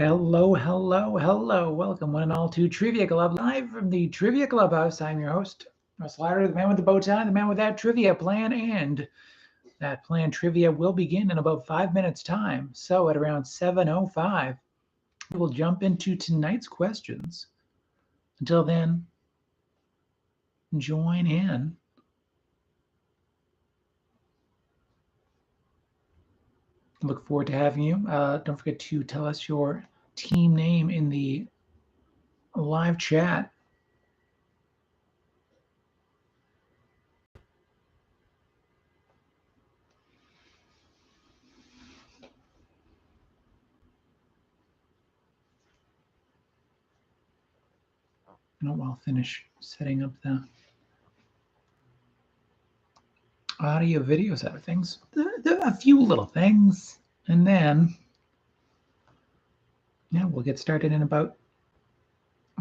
Hello, hello, hello. Welcome one and all to Trivia Club, live from the Trivia Clubhouse. I'm your host, Russel Harder, the man with the bow tie, the man with that trivia plan, and that planned trivia will begin in about 5 minutes' time. So at around 7:05, we'll jump into tonight's questions. Until then, join in. Look forward to having you. Don't forget to tell us your team name in the live chat. And I'll finish setting up the audio video side of things. A few little things, and then we'll get started in about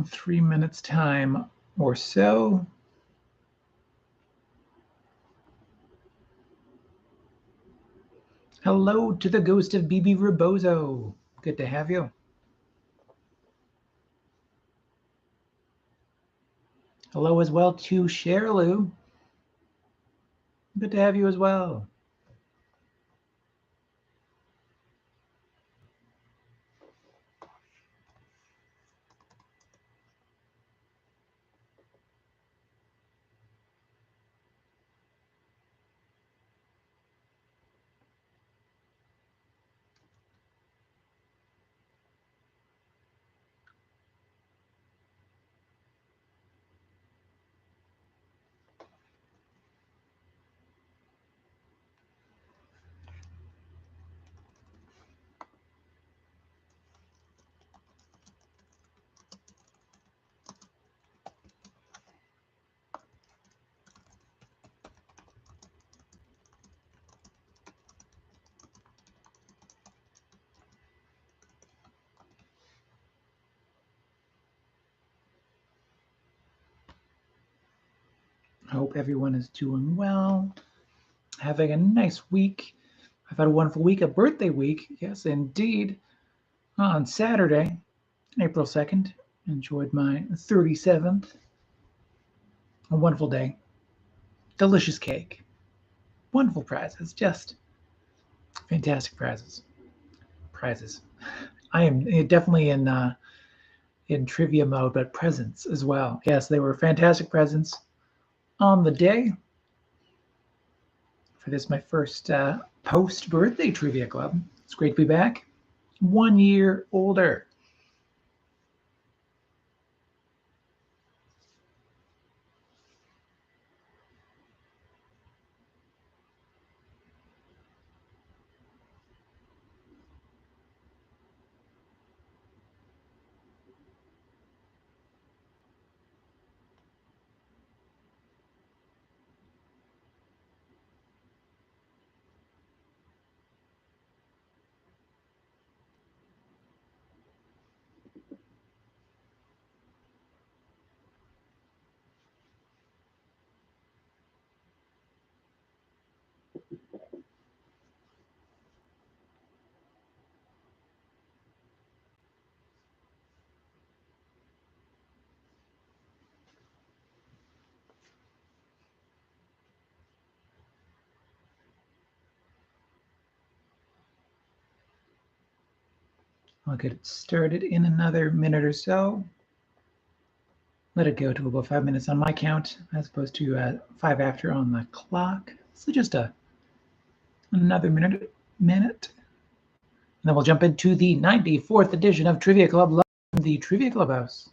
3 minutes time or so. Hello to the ghost of BB Rebozo. Good to have you. Hello as well to Sherlou. Good to have you as well. Hope everyone is doing well, having a nice week. I've had a wonderful week, a birthday week, yes, indeed. On Saturday, April 2nd, enjoyed my 37th. A wonderful day. Delicious cake. Wonderful prizes, just fantastic prizes. I am definitely in trivia mode, but presents as well. Yes, they were fantastic presents on the day. For this, my first post-birthday trivia club. It's great to be back. 1 year older. I'll get started in another minute or so. Let it go to about 5 minutes on my count, as opposed to 5 after on the clock. So just another minute. And then we'll jump into the 94th edition of Trivia Club, live from the Trivia Clubhouse.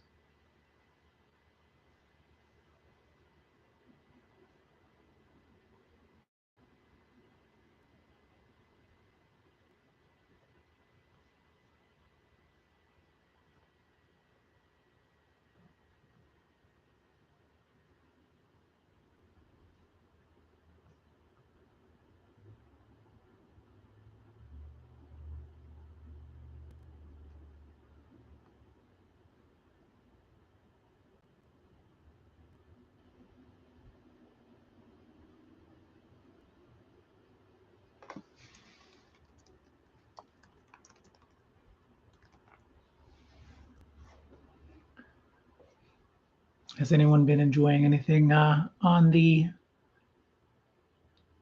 Has anyone been enjoying anything on the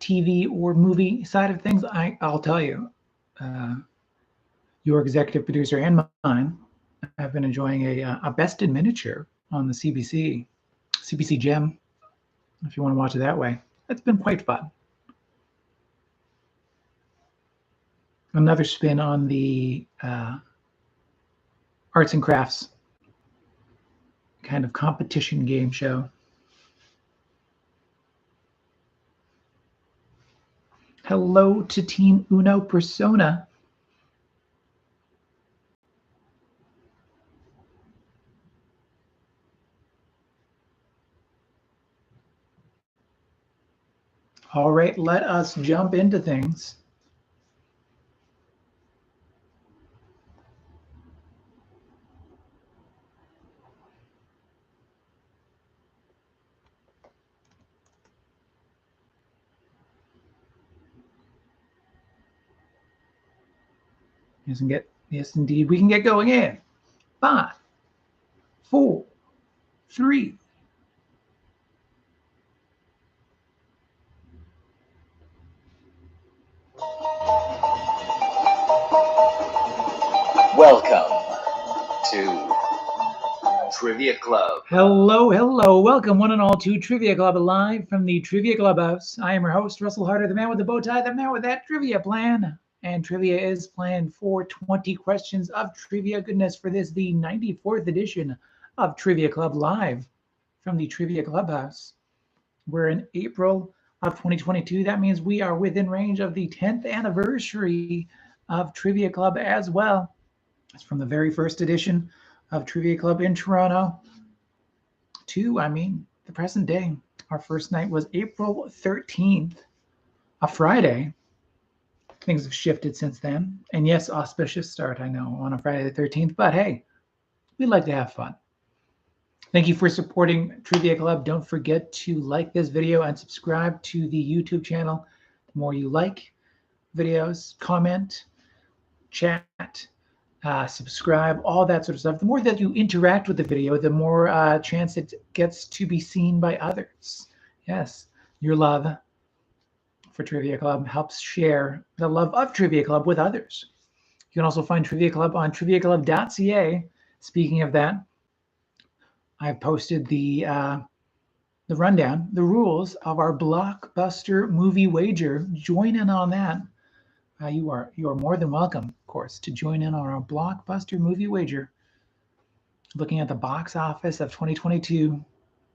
TV or movie side of things? I'll tell you, uh, your executive producer and mine have been enjoying a Best in Miniature on the CBC Gem, if you want to watch it that way. It's been quite fun. Another spin on the arts and crafts kind of competition game show. Hello to Team Uno Persona. All right, let us jump into things. Yes, indeed, we can get going in 5, 4, 3. Welcome to Trivia Club. Hello, hello. Welcome, one and all, to Trivia Club, live from the Trivia Clubhouse. I am your host, Russel Harder, the man with the bow tie, the man with that trivia plan. And trivia is planned for 20 questions of trivia goodness for this, the 94th edition of Trivia Club, live from the Trivia Clubhouse. We're in April of 2022. That means we are within range of the 10th anniversary of Trivia Club as well. It's from the very first edition of Trivia Club in Toronto to, the present day. Our first night was April 13th, a Friday. Things have shifted since then. And yes, auspicious start, I know, on a Friday the 13th. But hey, we like to have fun. Thank you for supporting Trivia Club. Don't forget to like this video and subscribe to the YouTube channel. The more you like videos, comment, chat, subscribe, all that sort of stuff. The more that you interact with the video, the more chance it gets to be seen by others. Yes, your love for Trivia Club helps share the love of Trivia Club with others. You can also find Trivia Club on triviaclub.ca. Speaking of that, I've posted the rundown, the rules of our blockbuster movie wager. Join in on that. You are more than welcome, of course, to join in on our blockbuster movie wager. Looking at the box office of 2022,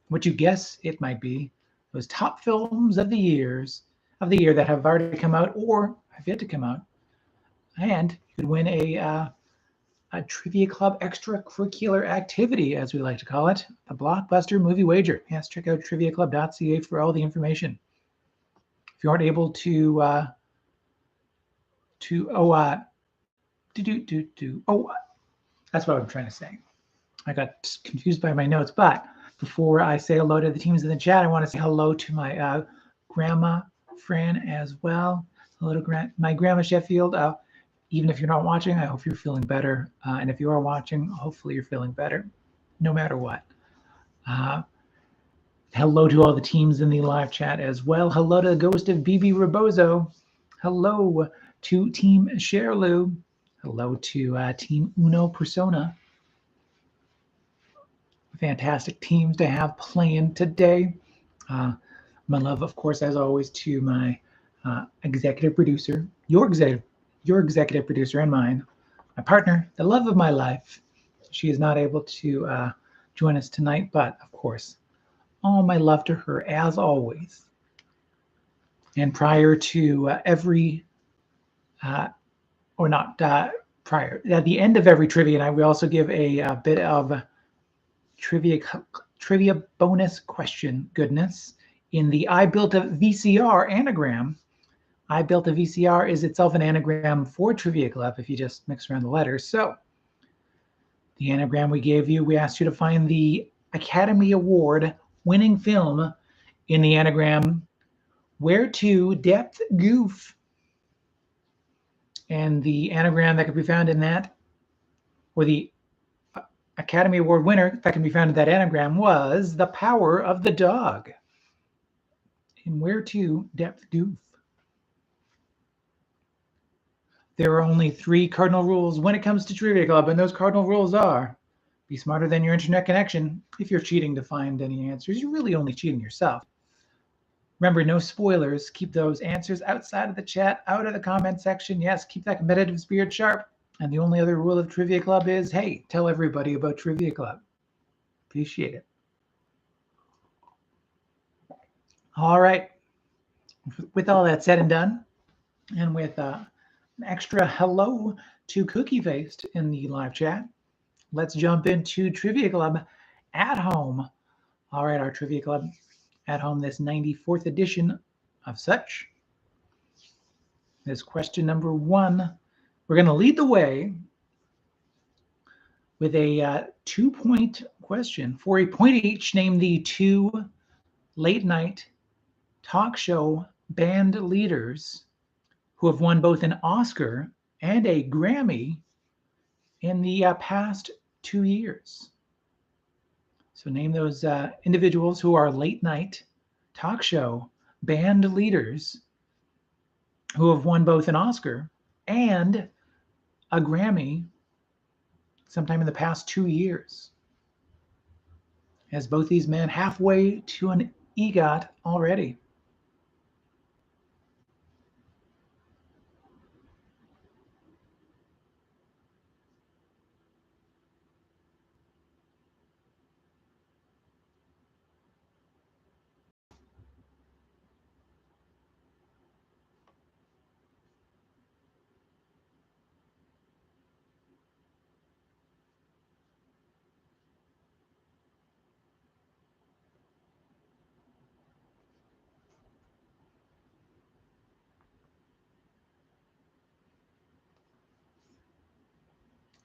what you guess it might be, those top films of the year that have already come out or have yet to come out, and you could win a Trivia Club extracurricular activity, as we like to call it, the blockbuster movie wager. Yes, check out triviaclub.ca for all the information. If you aren't able that's what I'm trying to say. I got confused by my notes, but before I say hello to the teams in the chat, I want to say hello to my grandma, Fran, as well. Hello to my grandma Sheffield. Even if you're not watching, I hope you're feeling better. And if you are watching, hopefully you're feeling better, no matter what. Hello to all the teams in the live chat as well. Hello to the ghost of BB Rebozo. Hello to Team Sherlu. Hello to Team Uno Persona. Fantastic teams to have playing today. My love, of course, as always, to my executive producer, your executive producer and mine, my partner, the love of my life. She is not able to join us tonight, but of course, all my love to her as always. And prior to at the end of every trivia night, we also give a bit of trivia bonus question goodness in the I Built a VCR anagram. I Built a VCR is itself an anagram for Trivia Club if you just mix around the letters. So the anagram we gave you, we asked you to find the Academy Award winning film in the anagram Where to Depth Goof. And the anagram that could be found in that, or the Academy Award winner, that can be found in that anagram, was The Power of the Dog. And where to, depth doof? There are only 3 cardinal rules when it comes to Trivia Club, and those cardinal rules are: be smarter than your internet connection. If you're cheating to find any answers, you're really only cheating yourself. Remember, no spoilers. Keep those answers outside of the chat, out of the comment section. Yes, keep that competitive spirit sharp. And the only other rule of Trivia Club is, hey, tell everybody about Trivia Club. Appreciate it. All right. With all that said and done, and with an extra hello to Cookie Faced in the live chat, let's jump into Trivia Club at home. All right, our Trivia Club at home, this 94th edition of such. This question number 1. We're going to lead the way with a 2-point question. For a point each, name the 2 late-night talk show band leaders who have won both an Oscar and a Grammy in the past 2 years. So name those individuals who are late-night talk show band leaders who have won both an Oscar and a Grammy sometime in the past 2 years. As both these men halfway to an EGOT already.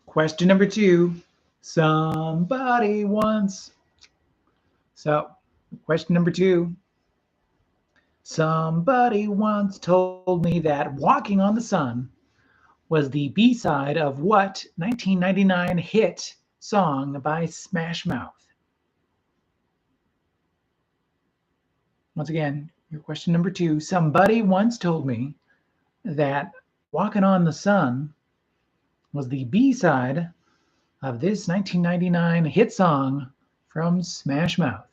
Question number 2, somebody once. So, question number 2. Somebody once told me that Walking on the Sun was the B-side of what 1999 hit song by Smash Mouth? Once again, your question number 2. Somebody once told me that Walking on the Sun was the B-side of this 1999 hit song from Smash Mouth.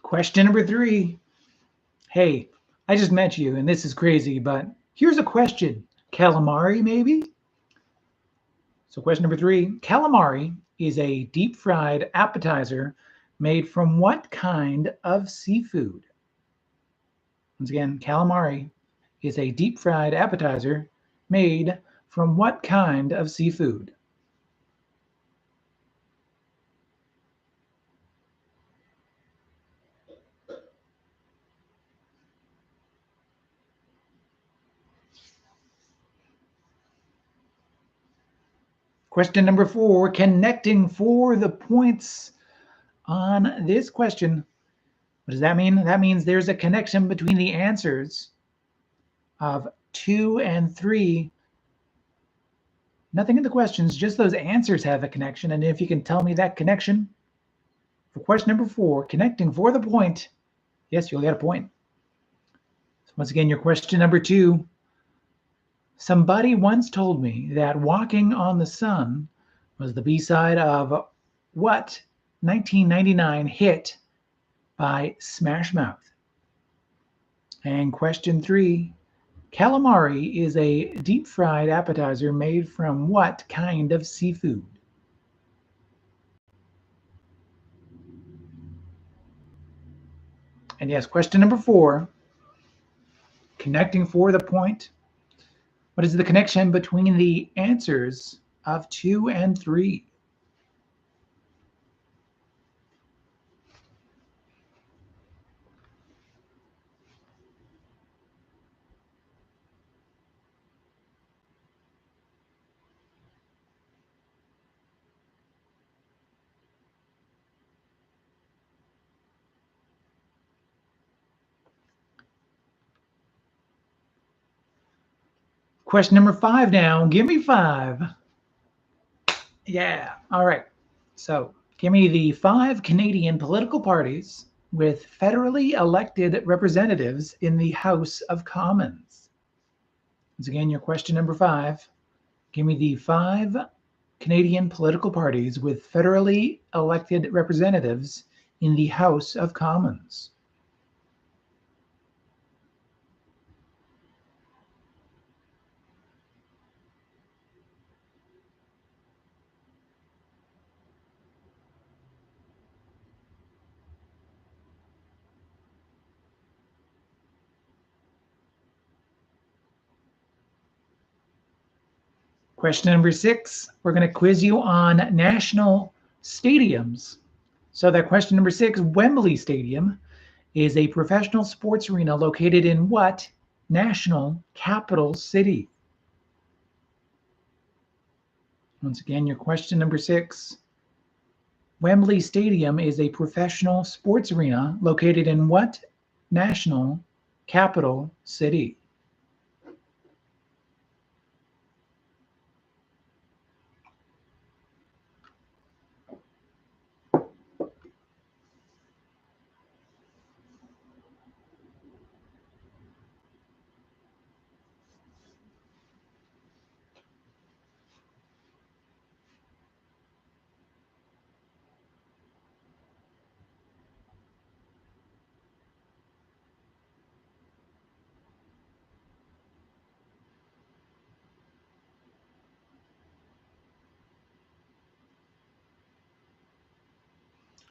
Question number 3. Hey, I just met you and this is crazy, but here's a question. Calamari, maybe? So question number 3. Calamari is a deep-fried appetizer made from what kind of seafood? Once again, calamari is a deep-fried appetizer made from what kind of seafood? Question number 4, connecting for the points on this question. What does that mean? That means there's a connection between the answers of 2 and 3. Nothing in the questions, just those answers have a connection. And if you can tell me that connection for question number 4, connecting for the point, yes, you'll get a point. So once again, your question number 2. Somebody once told me that Walking on the Sun was the B-side of what 1999 hit by Smash Mouth? And question 3, calamari is a deep-fried appetizer made from what kind of seafood? And yes, question number 4, connecting for the point. What is the connection between the answers of 2 and 3? Question number 5 now. Give me 5. Yeah. All right. So give me the 5 Canadian political parties with federally elected representatives in the House of Commons. Once again, your question number 5. Give me the 5 Canadian political parties with federally elected representatives in the House of Commons. Question number 6, we're going to quiz you on national stadiums. So that question number 6, Wembley Stadium is a professional sports arena located in what national capital city? Once again, your question number 6, Wembley Stadium is a professional sports arena located in what national capital city?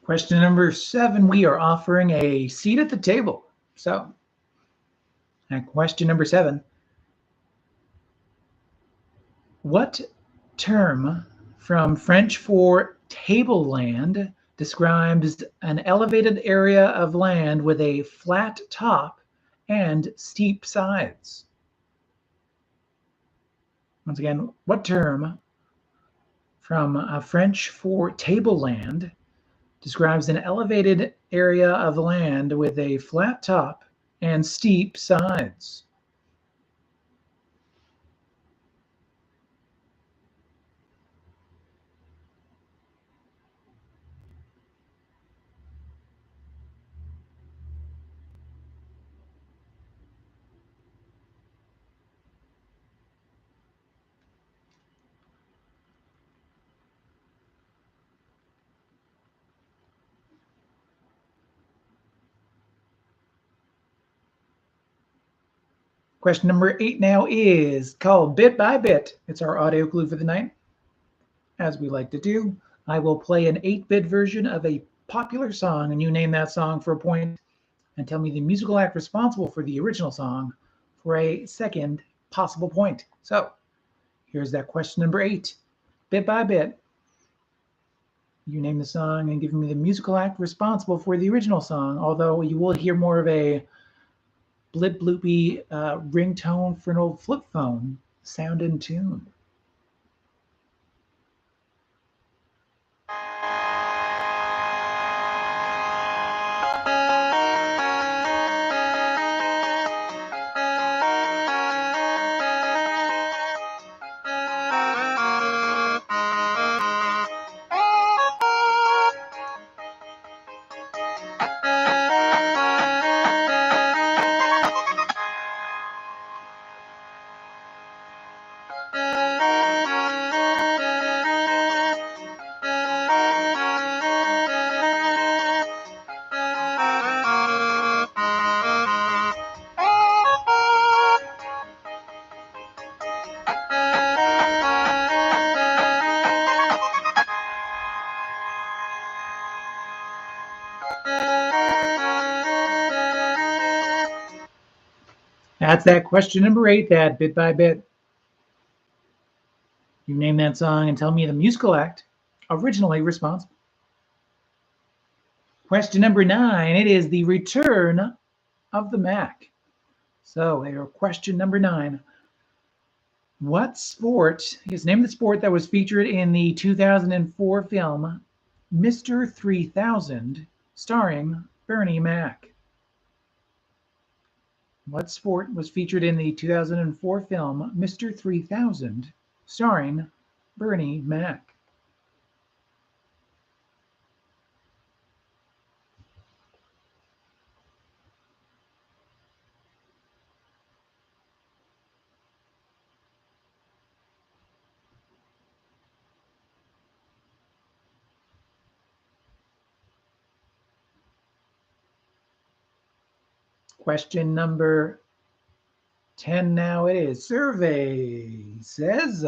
Question number 7, we are offering a seat at the table. So, at question number 7, what term from French for tableland describes an elevated area of land with a flat top and steep sides? Once again, what term from French for tableland describes an elevated area of land with a flat top and steep sides? Question number 8 now is called Bit by Bit. It's our audio clue for the night. As we like to do, I will play an 8-bit version of a popular song, and you name that song for a point, and tell me the musical act responsible for the original song for a second possible point. So here's that question number 8. Bit by bit, you name the song and give me the musical act responsible for the original song, although you will hear more of a blip bloopy ringtone for an old flip phone sound and tune. That's that question number 8, that bit by bit. You name that song and tell me the musical act originally responsible. Question number 9, it is the return of the Mac. So, question number 9. What sport is name the sport that was featured in the 2004 film Mr. 3000 starring Bernie Mac? What sport was featured in the 2004 film Mr. 3000, starring Bernie Mac? Question number 10 now it is. Survey says,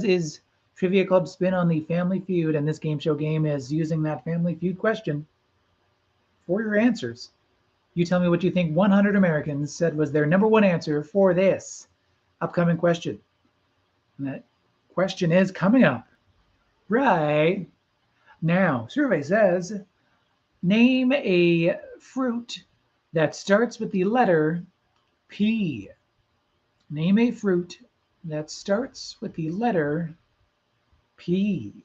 is Trivia Club spin on the Family Feud? And this game show game is using that Family Feud question for your answers. You tell me what you think 100 Americans said was their number one answer for this upcoming question. And that question is coming up right now. Survey says, name a fruit that starts with the letter P. Name a fruit that starts with the letter P.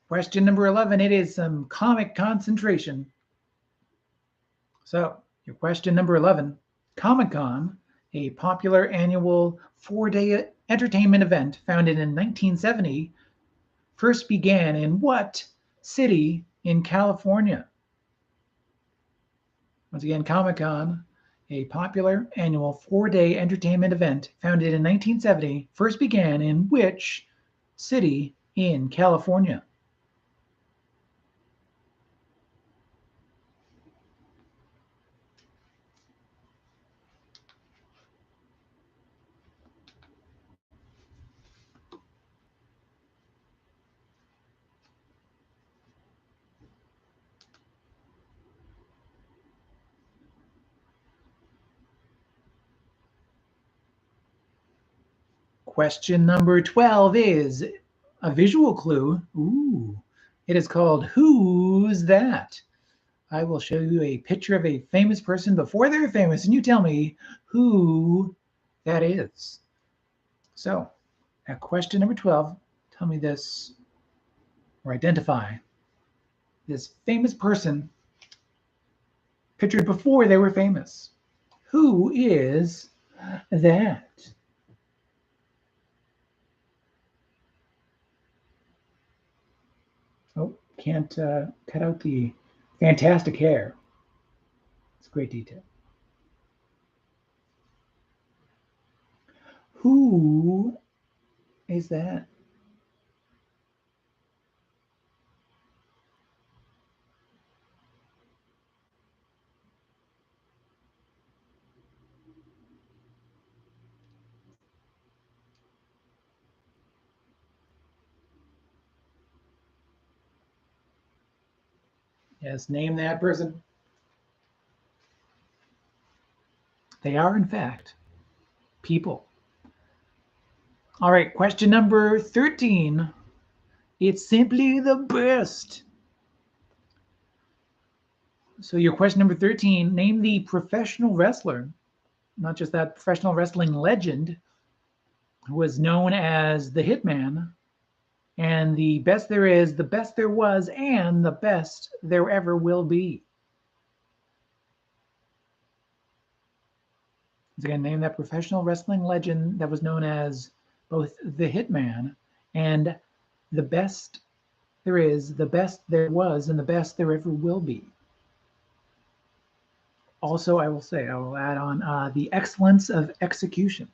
Question number 11, it is some comic concentration. So, your question number 11, Comic-Con, a popular annual 4-day entertainment event founded in 1970, first began in what city in California? Once again, Comic-Con, a popular annual 4-day entertainment event founded in 1970, first began in which city in California? Question number 12 is a visual clue. Ooh, it is called Who's That? I will show you a picture of a famous person before they're famous, and you tell me who that is. So, at question number 12, tell me this or identify this famous person pictured before they were famous. Who is that? Oh, can't cut out the fantastic hair. It's great detail. Who is that? Yes, name that person. They are, in fact, people. All right, question number 13. It's simply the best. So, your question number 13, name the professional wrestler, not just that professional wrestling legend, who was known as the Hitman, and the best there is, the best there was, and the best there ever will be. Once again, name that professional wrestling legend that was known as both the Hitman and the best there is, the best there was, and the best there ever will be. Also, I will add on the excellence of execution.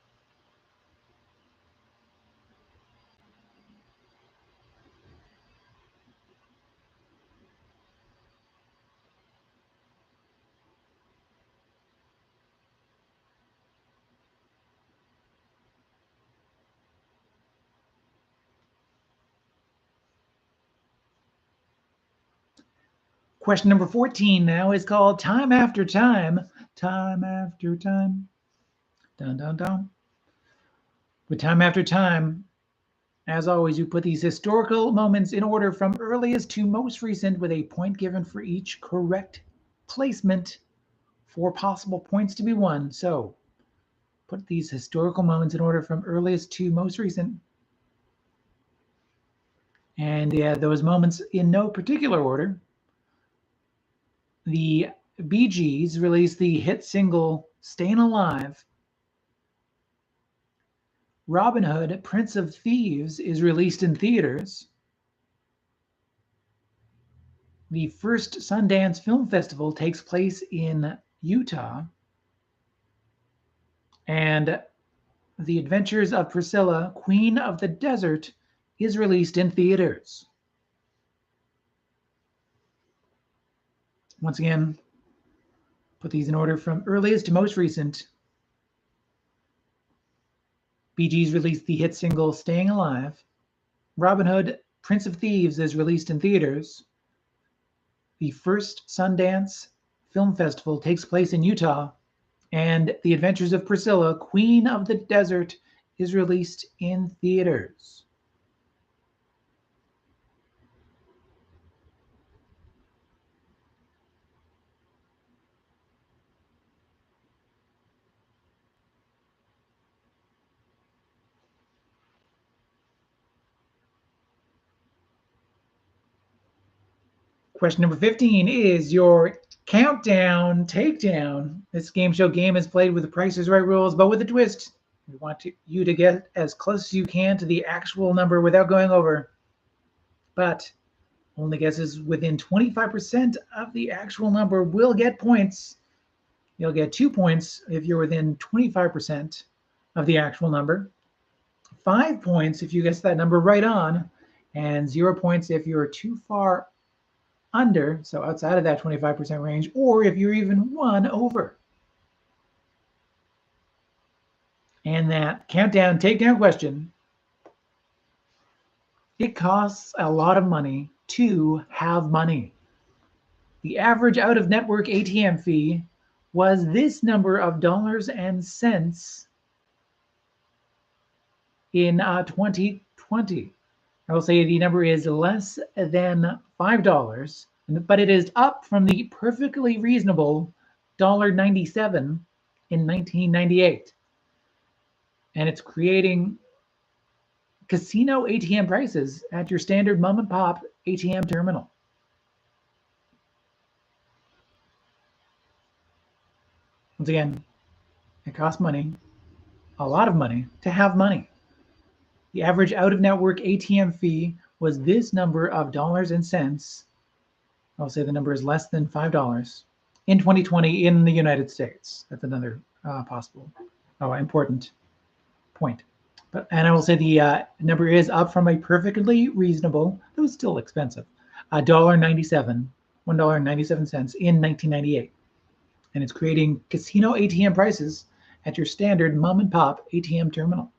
Question number 14 now is called Time After Time. Time After Time. Dun, dun, dun. With Time After Time, as always, you put these historical moments in order from earliest to most recent with a point given for each correct placement for possible points to be won. So put these historical moments in order from earliest to most recent. And those moments in no particular order. The Bee Gees released the hit single Stayin' Alive. Robin Hood, Prince of Thieves is released in theaters. The first Sundance Film Festival takes place in Utah. And The Adventures of Priscilla, Queen of the Desert is released in theaters. Once again, put these in order from earliest to most recent. Bee Gees released the hit single Staying Alive. Robin Hood, Prince of Thieves is released in theaters. The first Sundance Film Festival takes place in Utah. And The Adventures of Priscilla, Queen of the Desert is released in theaters. Question number 15 is your countdown takedown. This game show game is played with the Price is Right rules, but with a twist. We want you to get as close as you can to the actual number without going over. But only guesses within 25% of the actual number will get points. You'll get 2 points if you're within 25% of the actual number, 5 points if you guess that number right on, and 0 points if you're too far under, so outside of that 25% range, or if you're even 1 over. And that countdown takedown question, it costs a lot of money to have money. The average out-of-network ATM fee was this number of dollars and cents in 2020. I will say the number is less than $5, but it is up from the perfectly reasonable $1.97 in 1998. And it's creating casino ATM prices at your standard mom and pop ATM terminal. Once again, it costs money, a lot of money, to have money. The average out-of-network ATM fee was this number of dollars and cents. I'll say the number is less than $5 in 2020 in the United States. That's another possible, important point. And I will say the number is up from a perfectly reasonable, though still expensive, $1.97 in 1998. And it's creating casino ATM prices at your standard mom and pop ATM terminal.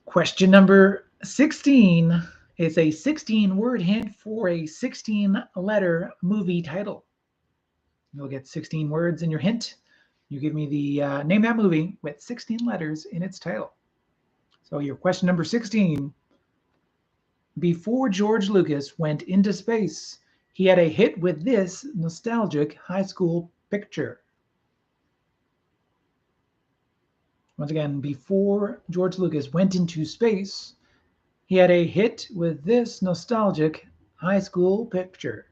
Question number 16 is a 16-word hint for a 16-letter movie title. You'll get 16 words in your hint. You give me the name of that movie with 16 letters in its title. So your question number 16. Before George Lucas went into space, he had a hit with this nostalgic high school picture. Once again, before George Lucas went into space, he had a hit with this nostalgic high school picture.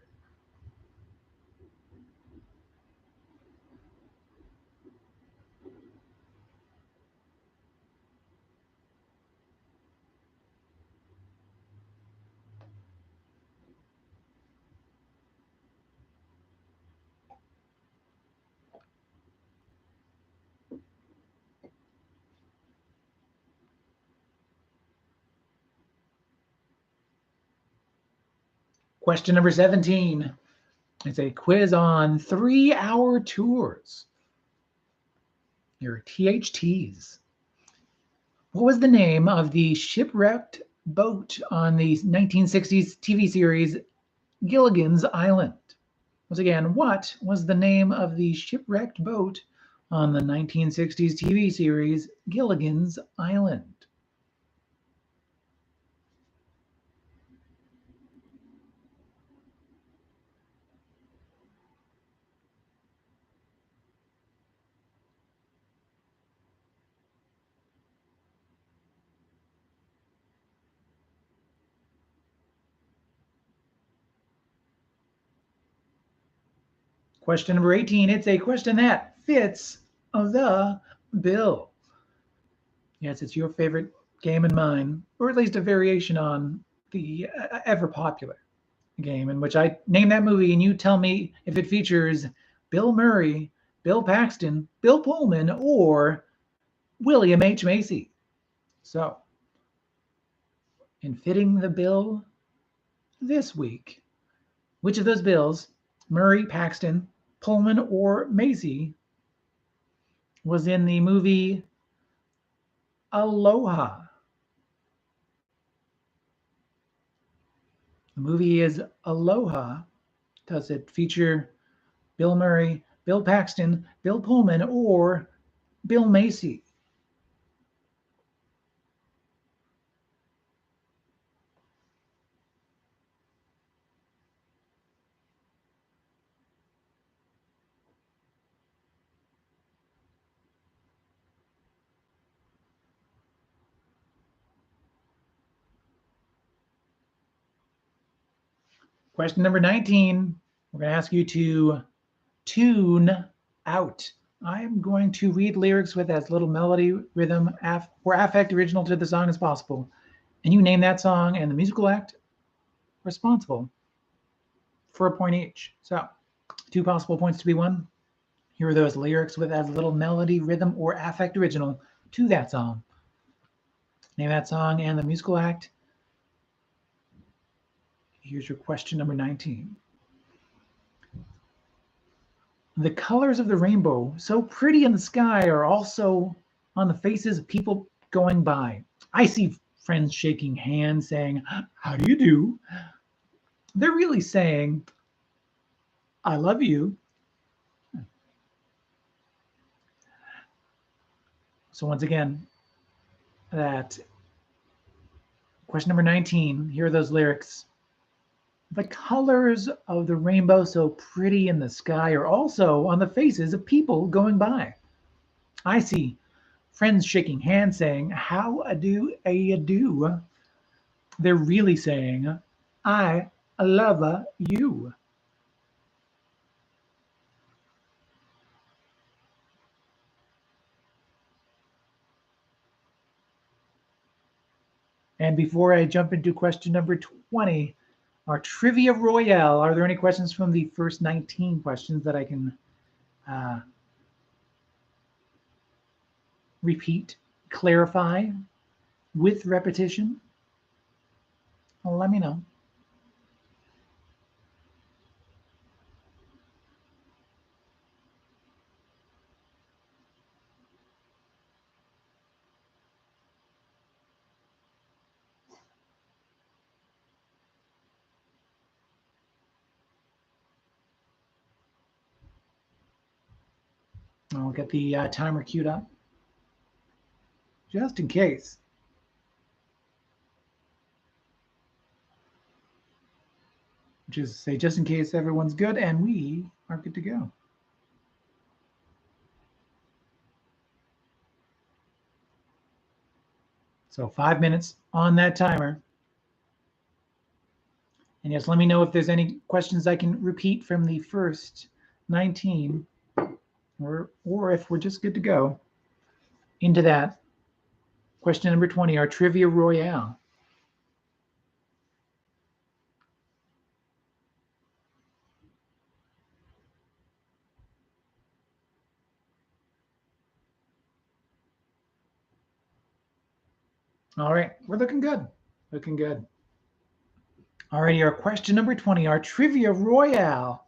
Question number 17. It's a quiz on 3-hour tours. Your THTs. What was the name of the shipwrecked boat on the 1960s TV series Gilligan's Island? Once again, what was the name of the shipwrecked boat on the 1960s TV series Gilligan's Island? Question number 18. It's a question that fits the bill. Yes, it's your favorite game and mine, or at least a variation on the ever popular game in which I name that movie and you tell me if it features Bill Murray, Bill Paxton, Bill Pullman, or William H. Macy. So, in fitting the bill this week, which of those Bills, Murray, Paxton, Pullman, or Macy, was in the movie Aloha? The movie is Aloha. Does it feature Bill Murray, Bill Paxton, Bill Pullman, or Bill Macy? Question number 19. We're going to ask you to tune out. I am going to read lyrics with as little melody, rhythm, or affect original to the song as possible. And you name that song and the musical act responsible for a point each. So, 2 possible points to be won. Here are those lyrics with as little melody, rhythm, or affect original to that song. Name that song and the musical act. Here's your question number 19. The colors of the rainbow, so pretty in the sky, are also on the faces of people going by. I see friends shaking hands saying, "How do you do?" They're really saying, "I love you." So once again, that question number 19, here are those lyrics. The colors of the rainbow, so pretty in the sky, are also on the faces of people going by. I see friends shaking hands saying, "How do you do?" They're really saying, "I love you." And before I jump into question number 20, our Trivia Royale, are there any questions from the first 19 questions that I can repeat, clarify with repetition? Well, let me know. I'll get the timer queued up just in case. Just say just in case everyone's good and we are good to go. So 5 minutes on that timer. And yes, let me know if there's any questions I can repeat from the first 19 or if we're just good to go into that. Question number 20, our Trivia Royale. All right, we're looking good. Looking good. Alrighty, our question number 20, our Trivia Royale.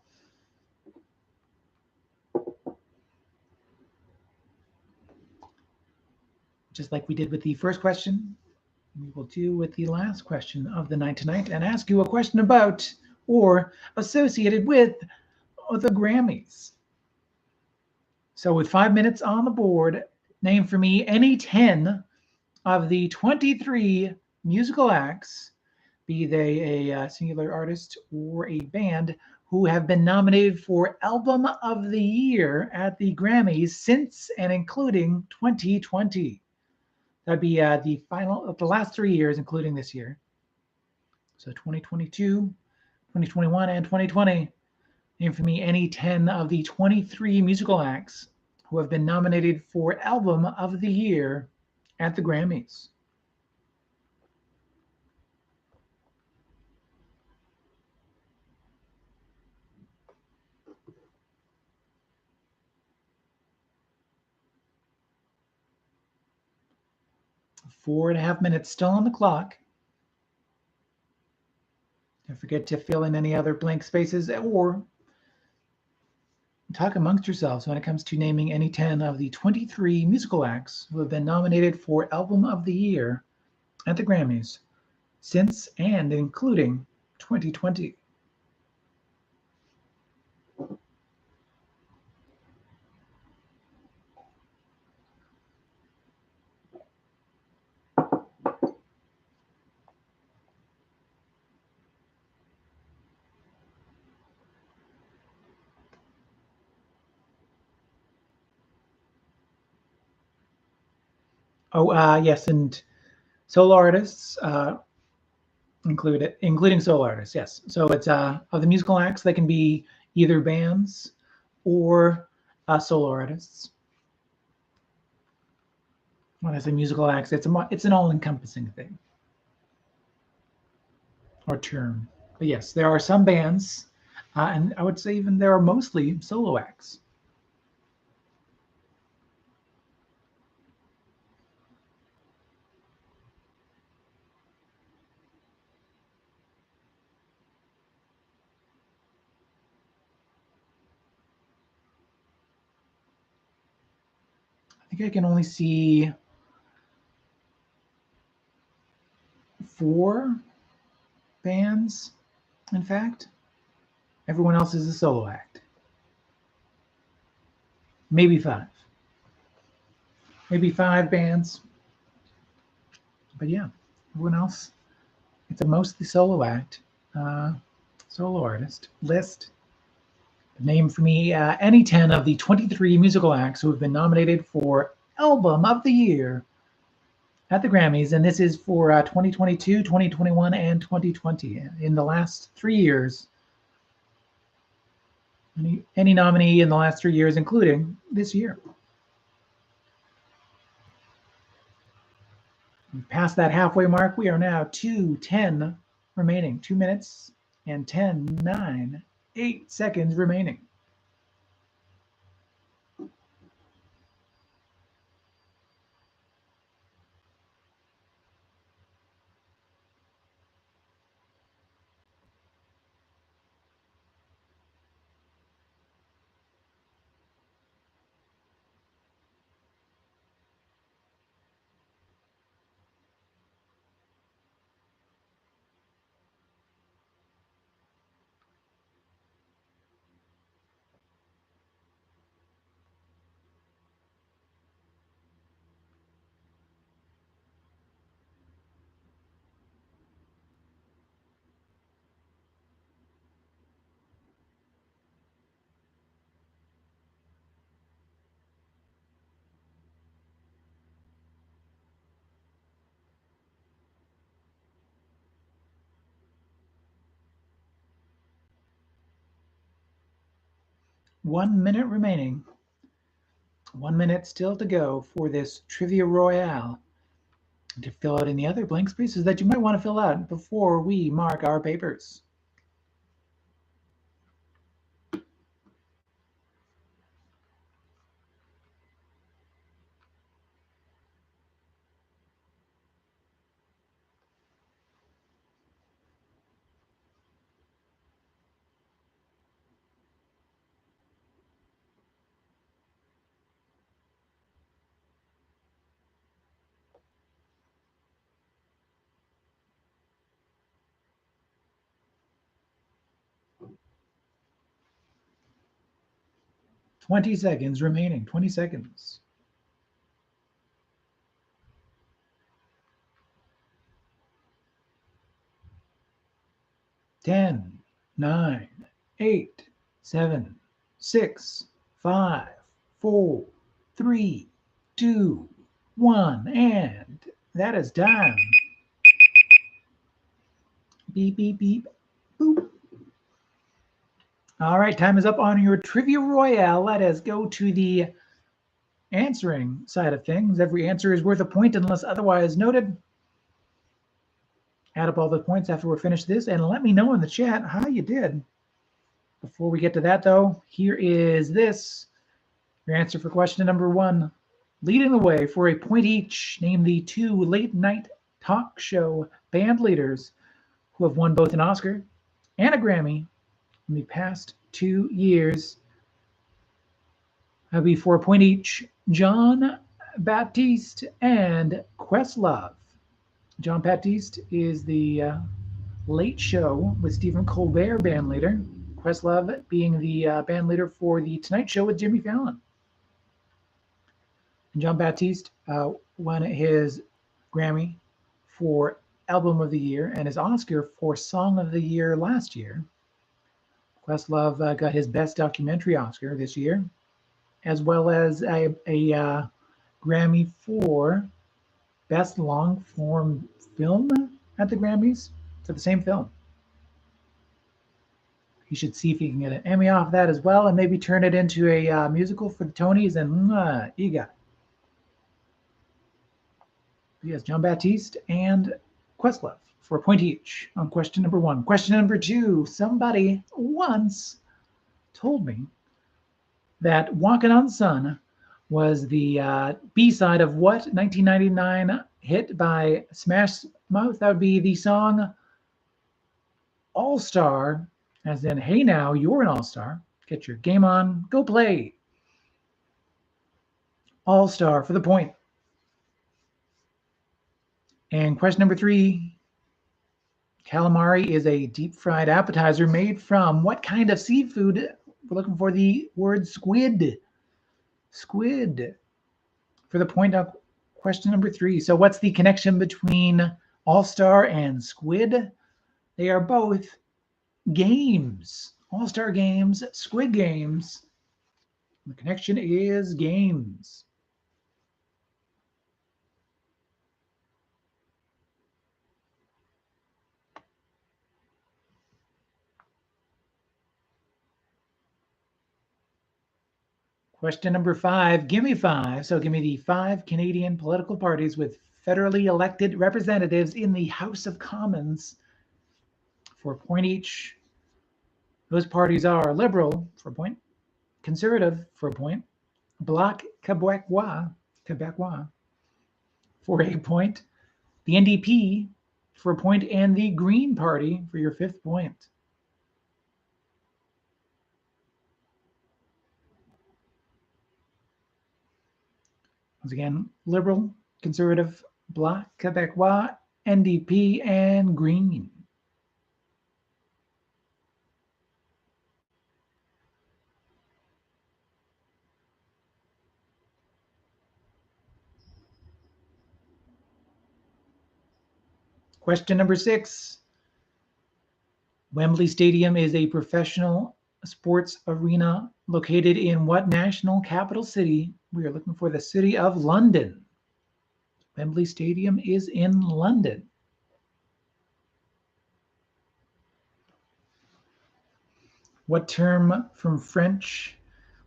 Just like we did with the first question, we will do with the last question of the night tonight and ask you a question about or associated with the Grammys. So with 5 minutes on the board, name for me any 10 of the 23 musical acts, be they a singular artist or a band, who have been nominated for Album of the Year at the Grammys since and including 2020. That'd be the last 3 years, including this year. So 2022, 2021, and 2020. Name for me any 10 of the 23 musical acts who have been nominated for Album of the Year at the Grammys. Four and a half minutes still on the clock. Don't forget to fill in any other blank spaces or talk amongst yourselves when it comes to naming any 10 of the 23 musical acts who have been nominated for Album of the Year at the Grammys since and including 2020. Yes, and solo artists including solo artists. Yes, so it's of the musical acts. They can be either bands or solo artists. When I say musical acts, it's an all-encompassing thing or term. But yes, there are some bands, and I would say even there are mostly solo acts. I think I can only see 4 bands, in fact. Everyone else is a solo act. Maybe 5. Maybe 5 bands. But yeah, everyone else, it's a mostly solo act, solo artist list. Name for me any 10 of the 23 musical acts who have been nominated for Album of the Year at the Grammys, and this is for 2022, 2021, and 2020. In the last 3 years, any nominee in the last 3 years, including this year. We've passed that halfway mark. We are now 2:10 remaining. 2 minutes and 10, 9, 8 seconds remaining. One minute remaining. 1 minute still to go for this Trivia Royale. To fill out any other blank spaces that you might want to fill out before we mark our papers. 20 seconds remaining. 20 seconds. 10, 9, 8, 7, 6, 5, 4, 3, 2, 1, and that is done. Beep, beep, beep, boop. All right, time is up on your Trivia Royale. Let us go to the answering side of things. Every answer is worth a point unless otherwise noted. Add up all the points after we're finished this, and let me know in the chat how you did. Before we get to that, though, here is this. Your answer for question number 1. Leading the way for a point each, name the 2 late-night talk show band leaders who have won both an Oscar and a Grammy in the past 2 years. That'll be for a point each. John Baptiste and Questlove. John Baptiste is the Late Show with Stephen Colbert band leader. Questlove being the band leader for the Tonight Show with Jimmy Fallon. And John Baptiste won his Grammy for Album of the Year and his Oscar for Song of the Year last year. Questlove got his Best Documentary Oscar this year, as well as a Grammy for Best Long Form Film at the Grammys for the same film. He should see if he can get an Emmy off that as well, and maybe turn it into a musical for the Tonys, and you got it. Yes, John Baptiste and Questlove for a point each on question number 1. Question number 2. Somebody once told me that Walkin' on Sun was the B-side of what 1999 hit by Smash Mouth? That would be the song All-Star, as in, hey now, you're an all-star. Get your game on, go play. All-Star for the point. And question number 3. Calamari is a deep-fried appetizer made from what kind of seafood? We're looking for the word squid. Squid for the point of question number 3. So what's the connection between All-Star and squid? They are both games. All-Star games, Squid Games. The connection is games. Question number 5, give me 5. So give me the 5 Canadian political parties with federally elected representatives in the House of Commons for a point each. Those parties are Liberal for a point, Conservative for a point, Bloc Québécois for a point, the NDP for a point, and the Green Party for your 5th point. Once again, Liberal, Conservative, Bloc Québécois, NDP, and Green. Question number 6. Wembley Stadium is a professional sports arena located in what national capital city? We are looking for the city of London. Wembley Stadium is in London. What term from French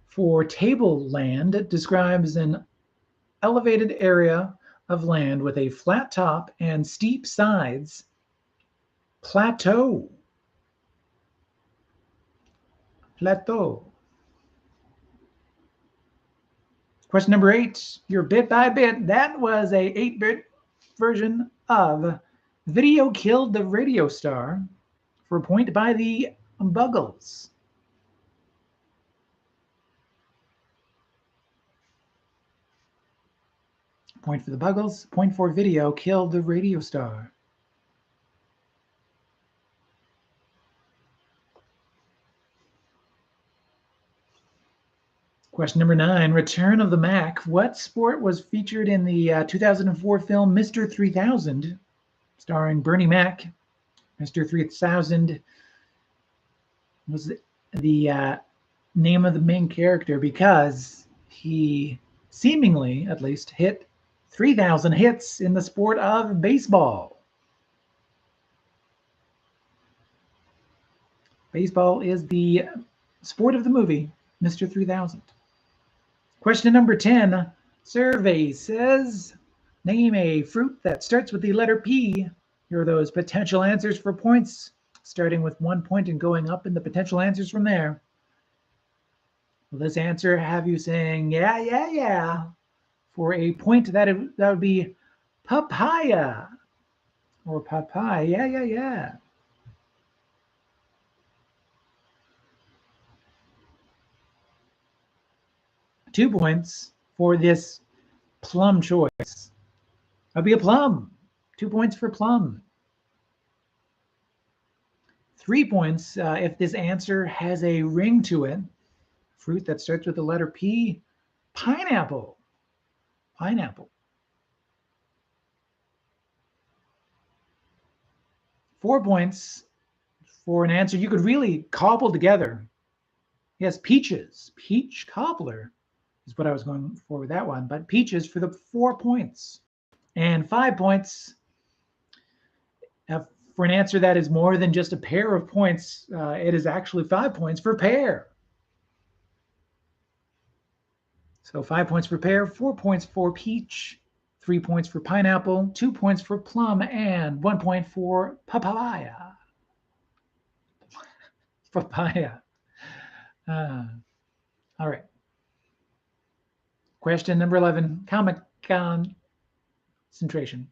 for tableland describes an elevated area of land with a flat top and steep sides? Plateau. Plateau. Question number 8, your bit by bit. That was a 8-bit version of Video Killed the Radio Star for a point by the Buggles. Point for the Buggles, point for Video Killed the Radio Star. Question number 9, Return of the Mac. What sport was featured in the 2004 film Mr. 3000, starring Bernie Mac? Mr. 3000 was the name of the main character because he seemingly, at least, hit 3,000 hits in the sport of baseball. Baseball is the sport of the movie, Mr. 3000. Question number 10. Survey says, name a fruit that starts with the letter P. Here are those potential answers for points, starting with 1 point and going up in the potential answers from there. Will this answer have you saying, yeah, yeah, yeah? For a point, that would be papaya. Or papaya, yeah, yeah, yeah. Two points for this plum choice. That'd be a plum. 2 points for plum. 3 points if this answer has a ring to it. Fruit that starts with the letter P, pineapple. Pineapple. 4 points for an answer you could really cobble together. Yes, peaches. Peach cobbler is what I was going for with that one. But peaches for the 4 points. And 5 points for an answer that is more than just a pair of points. It is actually 5 points for pear. So 5 points for pear, 4 points for peach, 3 points for pineapple, 2 points for plum, and 1 point for papaya. Papaya. All right. Question number 11, Comic-Con concentration.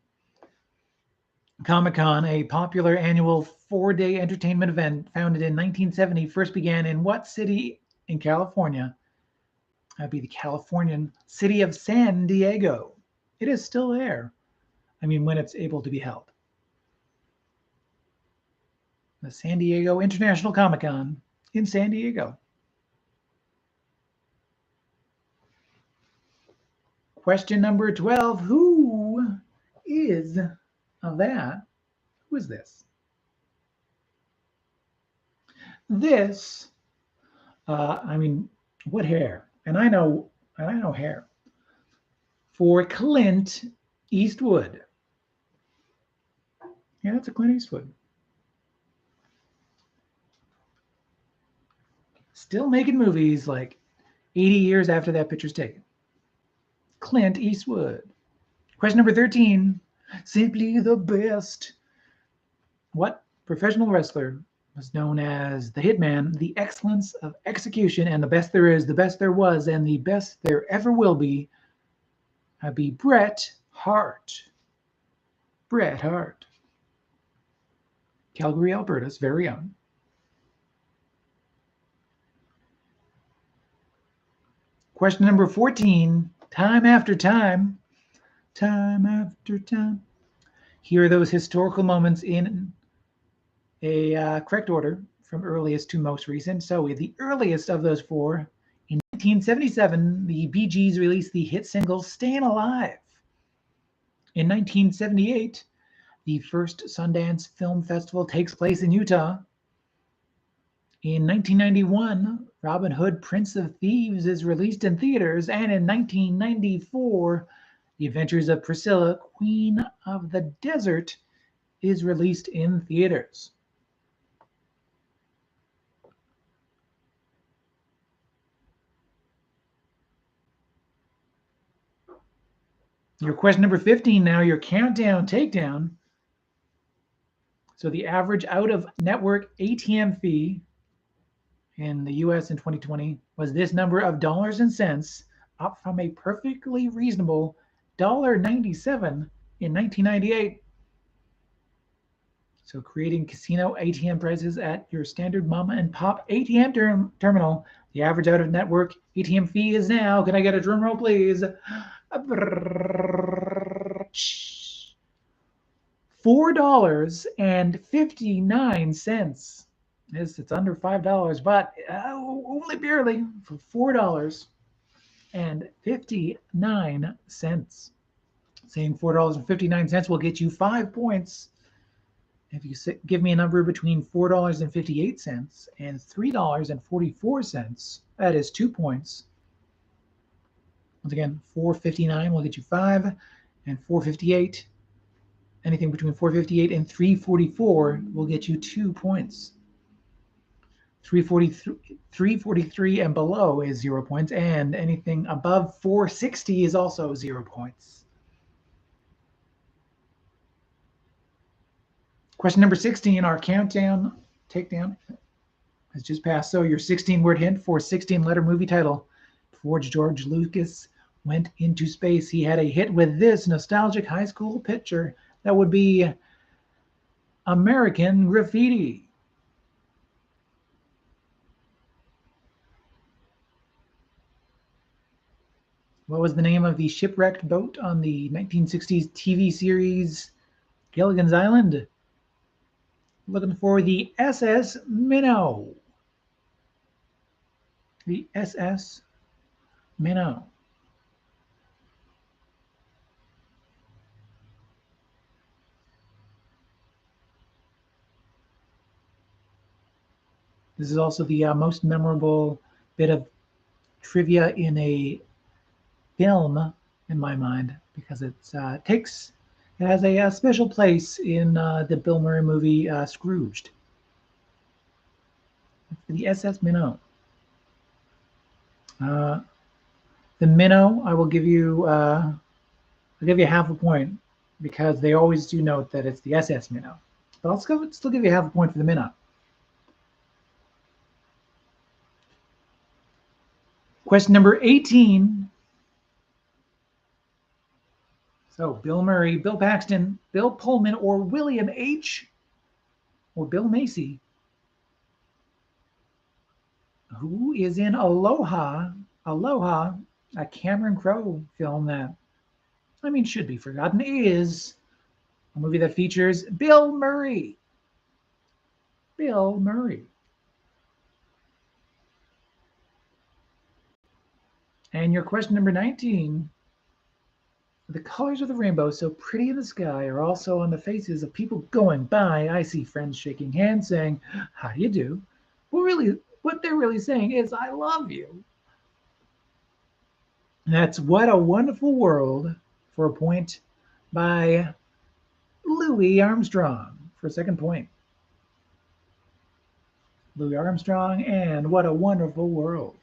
Comic-Con, a popular annual 4-day entertainment event founded in 1970, first began in what city in California? That'd be the Californian city of San Diego. It is still there. I mean, when it's able to be held. The San Diego International Comic-Con in San Diego. Question number 12. Who is that? Who is this? This, I mean, what hair? And I know hair. For Clint Eastwood. Yeah, that's a Clint Eastwood. Still making movies like 80 years after that picture's taken. Clint Eastwood. Question number 13. Simply the best. What professional wrestler was known as the Hitman, the excellence of execution, and the best there is, the best there was, and the best there ever will be? That'd be Bret Hart. Bret Hart. Calgary, Alberta's very own. Question number 14. Time after time. Time after time. Here are those historical moments in a correct order from earliest to most recent. So the earliest of those four, in 1977, the Bee Gees released the hit single Stayin' Alive. In 1978, the first Sundance Film Festival takes place in Utah. In 1991, Robin Hood, Prince of Thieves is released in theaters. And in 1994, The Adventures of Priscilla, Queen of the Desert is released in theaters. Your question number 15 now, your countdown takedown. So the average out-of-network ATM fee in the US in 2020 was this number of dollars and cents, up from a perfectly reasonable $1.97 in 1998. So creating casino ATM prices at your standard mama and pop ATM terminal, the average out-of-network ATM fee is now, can I get a drum roll please? $4.59. It's under $5, but only barely for $4. Saying $4.59 will get you 5 points. If you give me a number between $4.58 and $3.44, that is 2 points. Once again, 459 will get you 5, and 458, anything between 458 and 344 will get you 2 points. 343 and below is 0 points, and anything above 460 is also 0 points. Question number 16, our countdown takedown has just passed. So your 16-word hint for 16-letter movie title. Before George Lucas went into space, he had a hit with this nostalgic high school picture. That would be American Graffiti. What was the name of the shipwrecked boat on the 1960s TV series Gilligan's Island? Looking for the SS Minnow. The SS Minnow. This is also the most memorable bit of trivia in a film, in my mind, because it has a special place in the Bill Murray movie Scrooged. The SS Minnow. The minnow, I will give you. I'll give you half a point because they always do note that it's the SS Minnow. But I'll still give you half a point for the minnow. Question number 18. So Bill Murray, Bill Paxton, Bill Pullman, or William H. or Bill Macy. Who is in Aloha, a Cameron Crowe film that, should be forgotten, is a movie that features Bill Murray. Bill Murray. And your question number 19. The colors of the rainbow, so pretty in the sky, are also on the faces of people going by. I see friends shaking hands saying, "How do you do?" Well, what they're really saying is, "I love you." That's What a Wonderful World for a point by Louis Armstrong for a second point. Louis Armstrong and What a Wonderful World.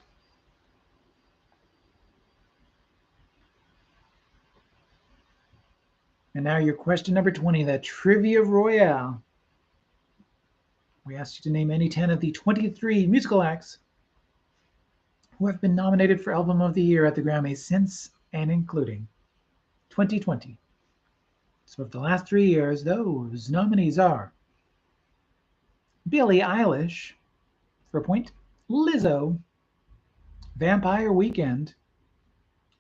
And now your question number 20, the Trivia Royale. We asked you to name any 10 of the 23 musical acts who have been nominated for Album of the Year at the Grammys since and including 2020. So of the last 3 years, those nominees are Billie Eilish for a point, Lizzo, Vampire Weekend,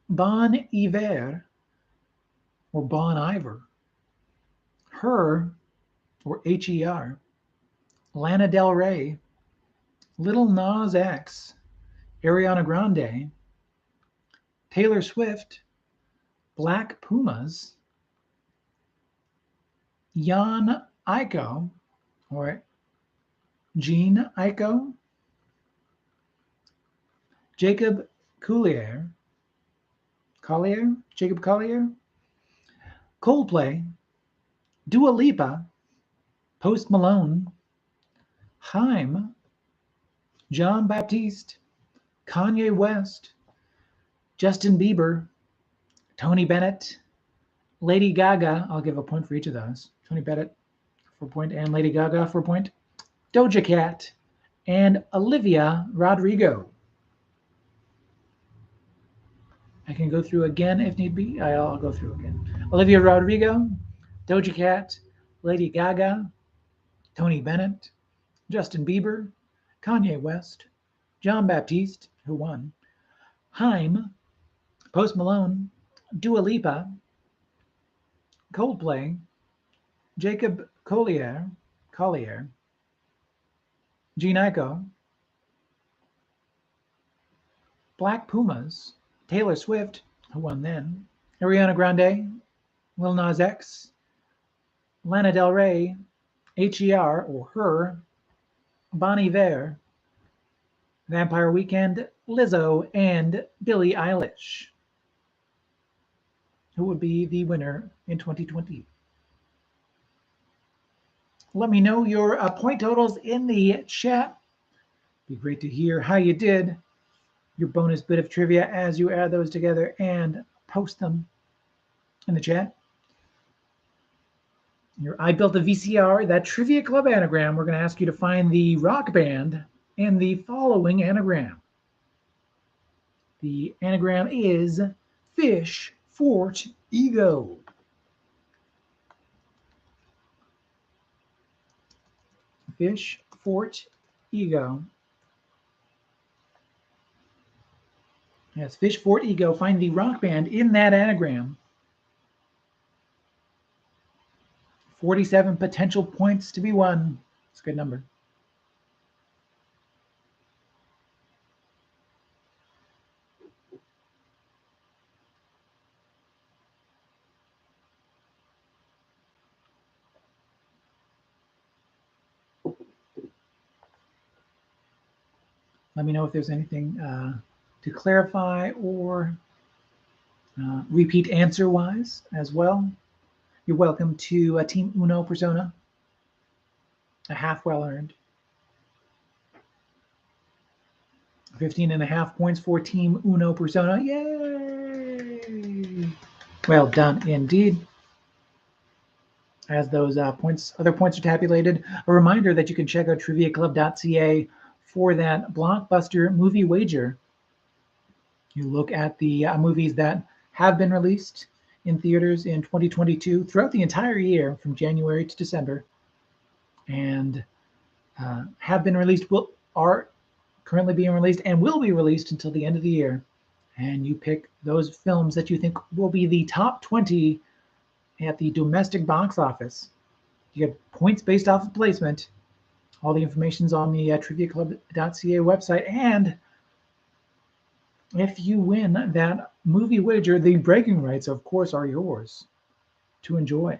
Bon Iver, or Bon Iver, Her, or Her, Lana Del Rey, Lil Nas X, Ariana Grande, Taylor Swift, Black Pumas, Jan Aiko, or Jean Aiko, Jacob Collier, Coldplay, Dua Lipa, Post Malone, Haim, John Baptiste, Kanye West, Justin Bieber, Tony Bennett, Lady Gaga. I'll give a point for each of those. Tony Bennett for a point and Lady Gaga for a point. Doja Cat and Olivia Rodrigo. I can go through again if need be. I'll go through again. Olivia Rodrigo, Doja Cat, Lady Gaga, Tony Bennett, Justin Bieber, Kanye West, John Baptiste, who won, Haim, Post Malone, Dua Lipa, Coldplay, Jacob Collier, Jean Aiko, Black Pumas, Taylor Swift, who won then, Ariana Grande, Lil Nas X, Lana Del Rey, H.E.R. or Her, Bon Iver, Vampire Weekend, Lizzo, and Billie Eilish. Who would be the winner in 2020? Let me know your point totals in the chat. Be great to hear how you did. Your bonus bit of trivia as you add those together and post them in the chat. I built a VCR, that Trivia Club anagram. We're going to ask you to find the rock band in the following anagram. The anagram is Fish Fort Ego. Fish Fort Ego. Yes, Fish Fort Ego. Find the rock band in that anagram. 47 potential points to be won. It's a good number. Let me know if there's anything to clarify or repeat answer-wise as well. You're welcome to Team Uno Persona. A half well earned. 15.5 points for Team Uno Persona. Yay! Well done indeed. As those other points are tabulated, a reminder that you can check out triviaclub.ca for that blockbuster movie wager. You look at the movies that have been released in theaters in 2022 throughout the entire year from January to December, and have been released, are currently being released, and will be released until the end of the year. And you pick those films that you think will be the top 20 at the domestic box office. You get points based off of placement. All the information's on the triviaclub.ca website. And if you win that movie wager, the bragging rights, of course, are yours to enjoy.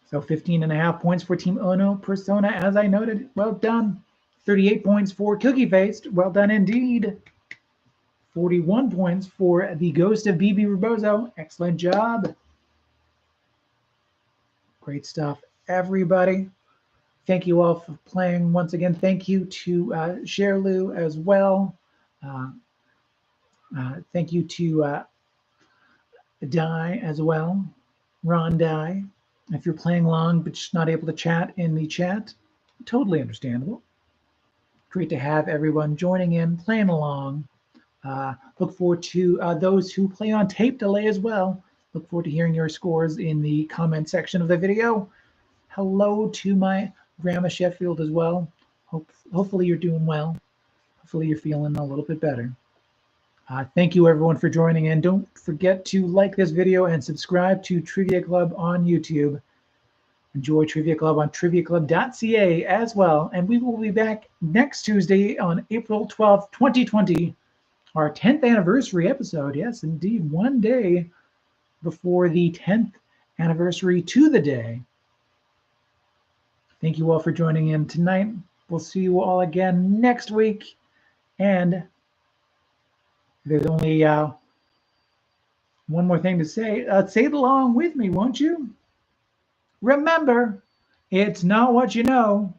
So 15.5 points for Team Uno Persona, as I noted. Well done. 38 points for Cookie Faced. Well done indeed. 41 points for the Ghost of BB Rebozo. Excellent job. Great stuff, everybody. Thank you all for playing once again. Thank you to Sherlu as well. Thank you to Di as well. Ron Di. If you're playing along but just not able to chat in the chat, totally understandable. Great to have everyone joining in, playing along. Look forward to those who play on tape delay as well. Look forward to hearing your scores in the comment section of the video. Hello to my Grandma Sheffield as well. Hopefully you're doing well. Hopefully you're feeling a little bit better. Thank you everyone for joining in. Don't forget to like this video and subscribe to Trivia Club on YouTube. Enjoy Trivia Club on triviaclub.ca as well. And we will be back next Tuesday on April 12th, 2020, our 10th anniversary episode. Yes, indeed, one day before the 10th anniversary to the day. Thank you all for joining in tonight. We'll see you all again next week. And there's only one more thing to say. Say it along with me, won't you? Remember, it's not what you know,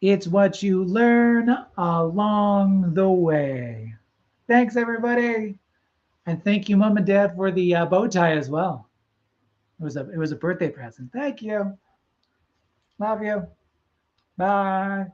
it's what you learn along the way. Thanks, everybody. And thank you, Mom and Dad, for the bow tie as well. It was a birthday present. Thank you. Love you. Bye.